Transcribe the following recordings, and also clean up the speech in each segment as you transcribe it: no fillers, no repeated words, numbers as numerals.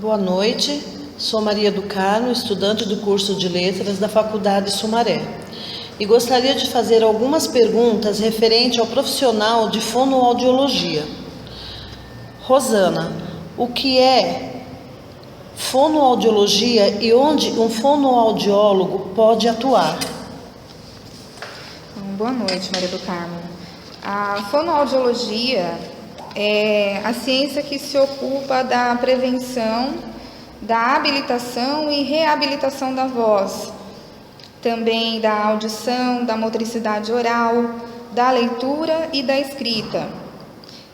Boa noite, sou Maria do Carmo, estudante do curso de Letras da Faculdade Sumaré, e gostaria de fazer algumas perguntas referente ao profissional de fonoaudiologia. Rosana, o que é fonoaudiologia e onde um fonoaudiólogo pode atuar? Boa noite, Maria do Carmo. A fonoaudiologia é a ciência que se ocupa da prevenção, da habilitação e reabilitação da voz, também da audição, da motricidade oral, da leitura e da escrita.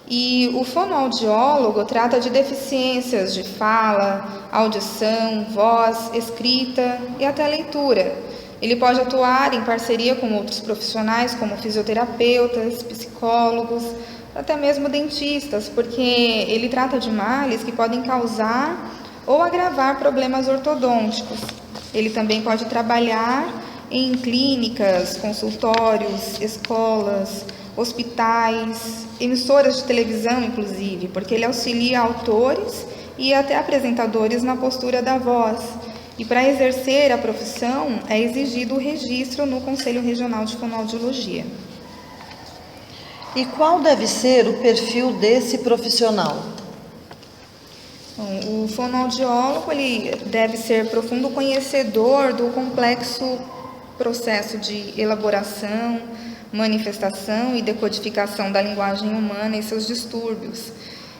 E o fonoaudiólogo trata de deficiências de fala, audição, voz, escrita e até leitura. Ele pode atuar em parceria com outros profissionais, como fisioterapeutas, psicólogos, até mesmo dentistas, porque ele trata de males que podem causar ou agravar problemas ortodônticos. Ele também pode trabalhar em clínicas, consultórios, escolas, hospitais, emissoras de televisão, inclusive, porque ele auxilia autores e até apresentadores na postura da voz. E para exercer a profissão é exigido o registro no Conselho Regional de Fonoaudiologia. E qual deve ser o perfil desse profissional? Bom, o fonoaudiólogo ele deve ser profundo conhecedor do complexo processo de elaboração, manifestação e decodificação da linguagem humana e seus distúrbios.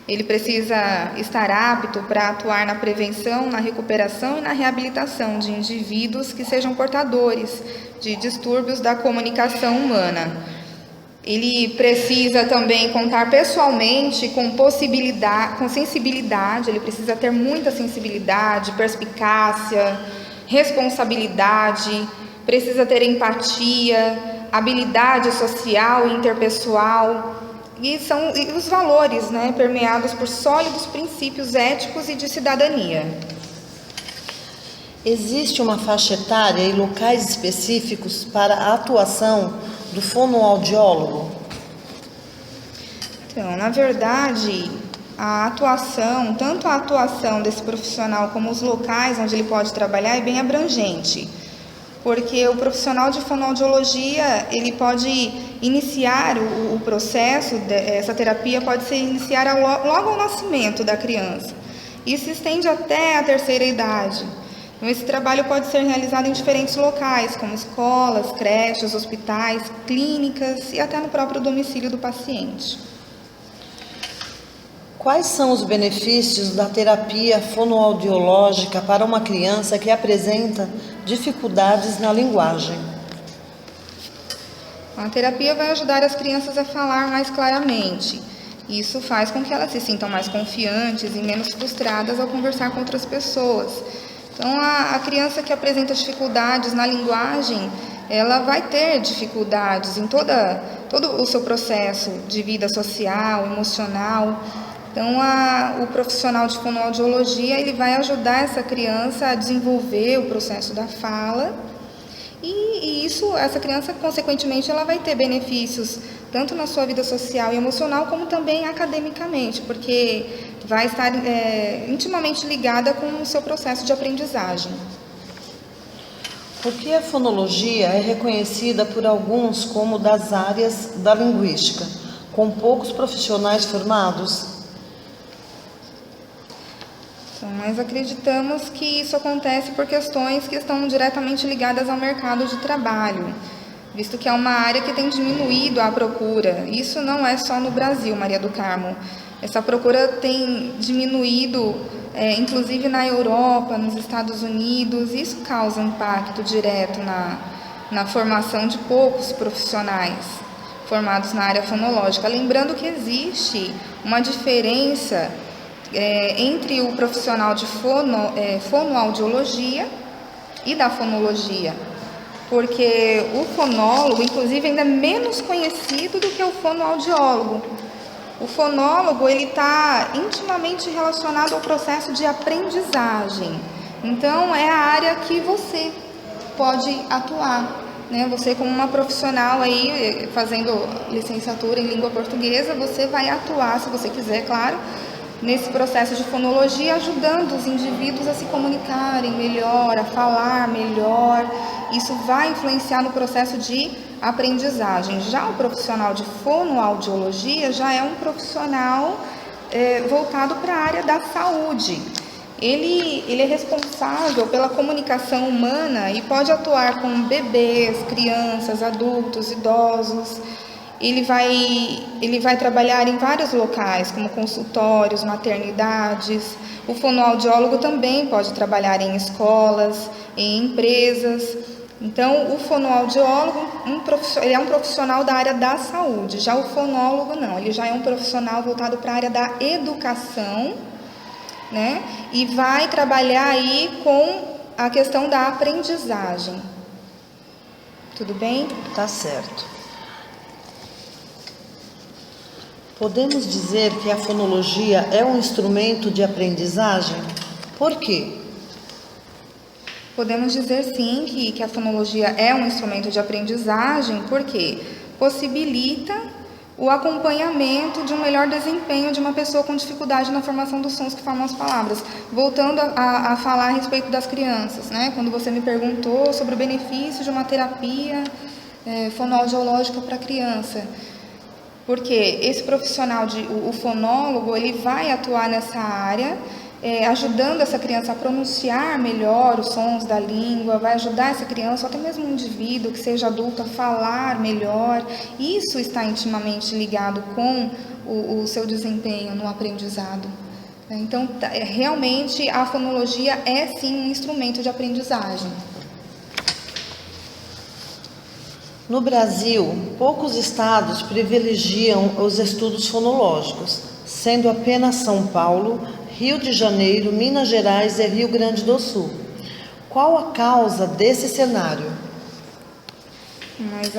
Ele precisa estar apto para atuar na prevenção, na recuperação e na reabilitação de indivíduos que sejam portadores de distúrbios da comunicação humana. Ele precisa também contar pessoalmente com sensibilidade, ele precisa ter muita sensibilidade, perspicácia, responsabilidade, precisa ter empatia, habilidade social e interpessoal. E são os valores, permeados por sólidos princípios éticos e de cidadania. Existe uma faixa etária e locais específicos para a atuação do fonoaudiólogo? Então, na verdade, tanto a atuação desse profissional como os locais onde ele pode trabalhar é bem abrangente. Porque o profissional de fonoaudiologia, ele pode iniciar o processo, essa terapia pode ser iniciada logo ao nascimento da criança e se estende até a terceira idade. Então, esse trabalho pode ser realizado em diferentes locais, como escolas, creches, hospitais, clínicas e até no próprio domicílio do paciente. Quais são os benefícios da terapia fonoaudiológica para uma criança que apresenta dificuldades na linguagem? A terapia vai ajudar as crianças a falar mais claramente. Isso faz com que elas se sintam mais confiantes e menos frustradas ao conversar com outras pessoas. Então, a criança que apresenta dificuldades na linguagem, ela vai ter dificuldades em todo o seu processo de vida social, emocional. Então, o profissional de fonoaudiologia, ele vai ajudar essa criança a desenvolver o processo da fala e essa criança, consequentemente, ela vai ter benefícios tanto na sua vida social e emocional, como também academicamente, porque vai estar intimamente ligada com o seu processo de aprendizagem. Por que a fonologia é reconhecida por alguns como das áreas da linguística, com poucos profissionais formados? Nós acreditamos que isso acontece por questões que estão diretamente ligadas ao mercado de trabalho, visto que é uma área que tem diminuído a procura. Isso não é só no Brasil, Maria do Carmo. Essa procura tem diminuído, inclusive na Europa, nos Estados Unidos. Isso causa um impacto direto na formação de poucos profissionais formados na área fonológica. Lembrando que existe uma diferença entre o profissional de fonoaudiologia e da fonologia, porque o fonólogo, inclusive, ainda é menos conhecido do que o fonoaudiólogo. O fonólogo, ele está intimamente relacionado ao processo de aprendizagem. Então, é a área que você pode atuar, Você, como uma profissional aí, fazendo licenciatura em língua portuguesa, você vai atuar, se você quiser, claro, nesse processo de fonologia, ajudando os indivíduos a se comunicarem melhor, a falar melhor. Isso vai influenciar no processo de aprendizagem. Já o profissional de fonoaudiologia já é um profissional voltado para a área da saúde. Ele é responsável pela comunicação humana e pode atuar com bebês, crianças, adultos, idosos. Ele vai trabalhar em vários locais, como consultórios, maternidades. O fonoaudiólogo também pode trabalhar em escolas, em empresas. Então, o fonoaudiólogo ele é um profissional da área da saúde. Já o fonólogo não, ele já é um profissional voltado para a área da educação, né? E vai trabalhar aí com a questão da aprendizagem. Tudo bem? Tá certo. Podemos dizer que a fonologia é um instrumento de aprendizagem? Por quê? Podemos dizer sim que a fonologia é um instrumento de aprendizagem, porque possibilita o acompanhamento de um melhor desempenho de uma pessoa com dificuldade na formação dos sons que formam as palavras. Voltando a falar a respeito das crianças, né? Quando você me perguntou sobre o benefício de uma terapia fonoaudiológica para criança. Porque esse profissional, o fonólogo, ele vai atuar nessa área, ajudando essa criança a pronunciar melhor os sons da língua, vai ajudar essa criança, ou até mesmo um indivíduo que seja adulto, a falar melhor. Isso está intimamente ligado com o seu desempenho no aprendizado. Então, realmente, a fonologia é sim um instrumento de aprendizagem. No Brasil, poucos estados privilegiam os estudos fonológicos, sendo apenas São Paulo, Rio de Janeiro, Minas Gerais e Rio Grande do Sul. Qual a causa desse cenário? Mas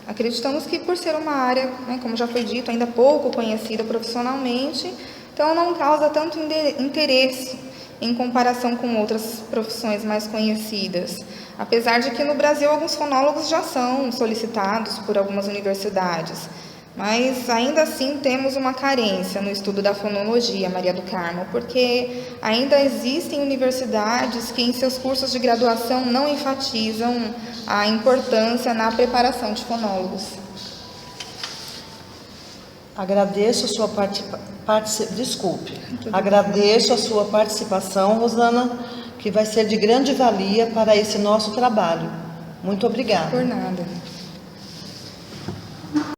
acreditamos que por ser uma área, né, como já foi dito, ainda pouco conhecida profissionalmente, então não causa tanto interesse em comparação com outras profissões mais conhecidas. Apesar de que no Brasil alguns fonólogos já são solicitados por algumas universidades, mas ainda assim temos uma carência no estudo da fonologia, Maria do Carmo, porque ainda existem universidades que em seus cursos de graduação não enfatizam a importância na preparação de fonólogos. Agradeço a sua participação, Rosana, que vai ser de grande valia para esse nosso trabalho. Muito obrigada. Por nada.